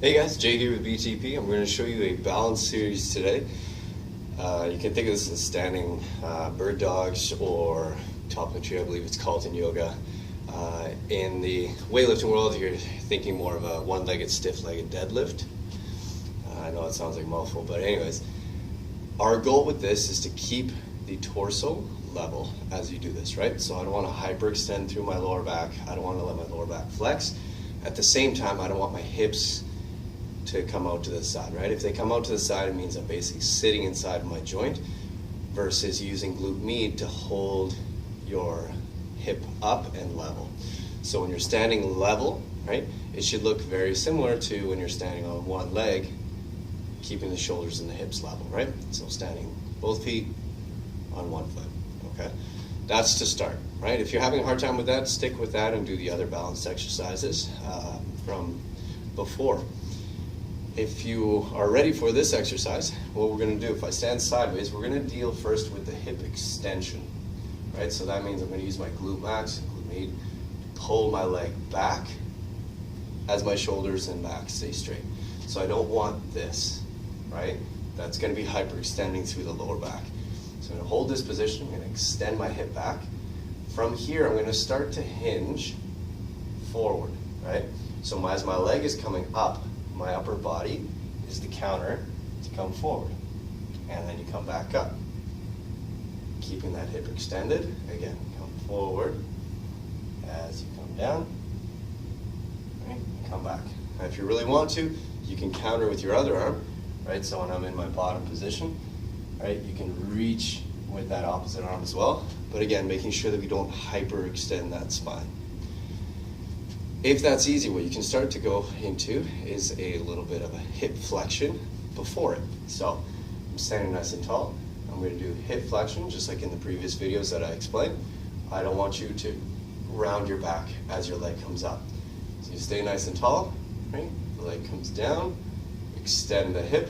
Hey guys, Jay here with BTP. I'm going to show you a balance series today. You can think of this as standing bird dogs or top of the tree, I believe it's called in yoga. In the weightlifting world, you're thinking more of a one-legged, stiff-legged deadlift. I know it sounds like a mouthful, but anyways, our goal with this is to keep the torso level as you do this, right? So I don't want to hyperextend through my lower back. I don't want to let my lower back flex. At the same time, I don't want my hips to come out to the side, right? If they come out to the side, it means I'm basically sitting inside of my joint versus using glute med to hold your hip up and level. So when you're standing level, right, it should look very similar to when you're standing on one leg, keeping the shoulders and the hips level, right? So standing both feet on one foot, okay? That's to start, right? If you're having a hard time with that, stick with that and do the other balanced exercises from before. If you are ready for this exercise, what we're going to do, if I stand sideways, we're going to deal first with the hip extension, right? So that means I'm going to use my glute max, glute med, to pull my leg back as my shoulders and back stay straight. So I don't want this, right? That's going to be hyperextending through the lower back. So I'm going to hold this position, I'm going to extend my hip back. From here, I'm going to start to hinge forward, right? So as my leg is coming up, my upper body is the counter to come forward. And then you come back up. Keeping that hip extended. Again, come forward as you come down. Right? Come back. Now if you really want to, you can counter with your other arm. Right? So when I'm in my bottom position, right, you can reach with that opposite arm as well. But again, making sure that we don't hyperextend that spine. If that's easy, what you can start to go into is a little bit of a hip flexion before it. So I'm standing nice and tall. I'm going to do hip flexion, just like in the previous videos that I explained. I don't want you to round your back as your leg comes up. So you stay nice and tall, right? The leg comes down, extend the hip,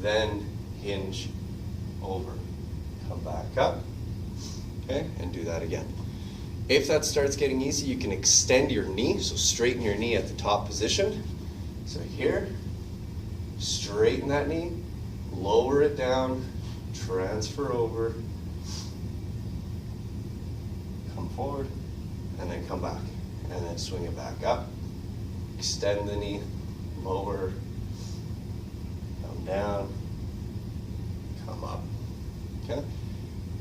then hinge over. Come back up, okay? And do that again. If that starts getting easy, you can extend your knee, so straighten your knee at the top position. So here, straighten that knee, lower it down, transfer over, come forward, and then come back. And then swing it back up, extend the knee, lower, come down, come up, okay?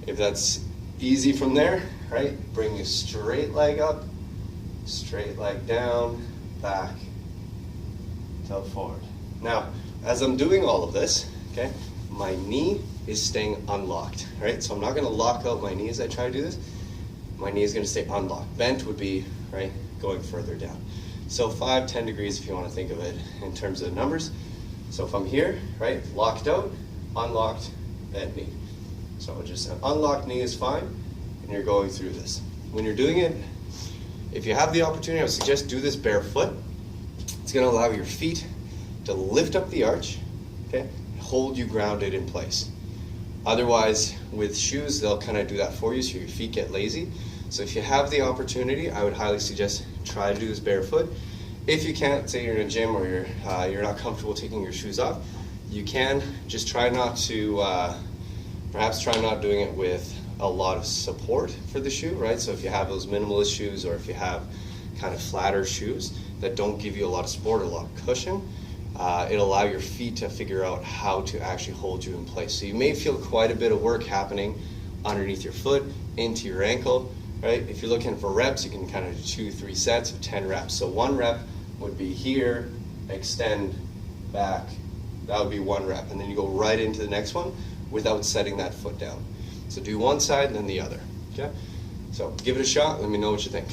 If that's easy from there, right? Bring your straight leg up, straight leg down, back, till forward. Now, as I'm doing all of this, okay, my knee is staying unlocked, right? So I'm not gonna lock out my knee as I try to do this. My knee is gonna stay unlocked. Bent would be, right, going further down. So 5, 10 degrees if you wanna think of it in terms of numbers. So if I'm here, right, locked out, unlocked, bent knee. So just an unlocked knee is fine, and you're going through this. When you're doing it, if you have the opportunity, I would suggest do this barefoot. It's gonna allow your feet to lift up the arch, okay, and hold you grounded in place. Otherwise, with shoes, they'll kind of do that for you, so your feet get lazy. So if you have the opportunity, I would highly suggest try to do this barefoot. If you can't, say you're in a gym or you're not comfortable taking your shoes off, you can just try not to, perhaps try not doing it with a lot of support for the shoe, right? So if you have those minimalist shoes or if you have kind of flatter shoes that don't give you a lot of support or a lot of cushion, it'll allow your feet to figure out how to actually hold you in place. So you may feel quite a bit of work happening underneath your foot, into your ankle, right? If you're looking for reps, you can kind of do 2-3 sets of 10 reps. So one rep would be here, extend, back. That would be one rep. And then you go right into the next one without setting that foot down. So do one side and then the other, okay? So give it a shot, let me know what you think.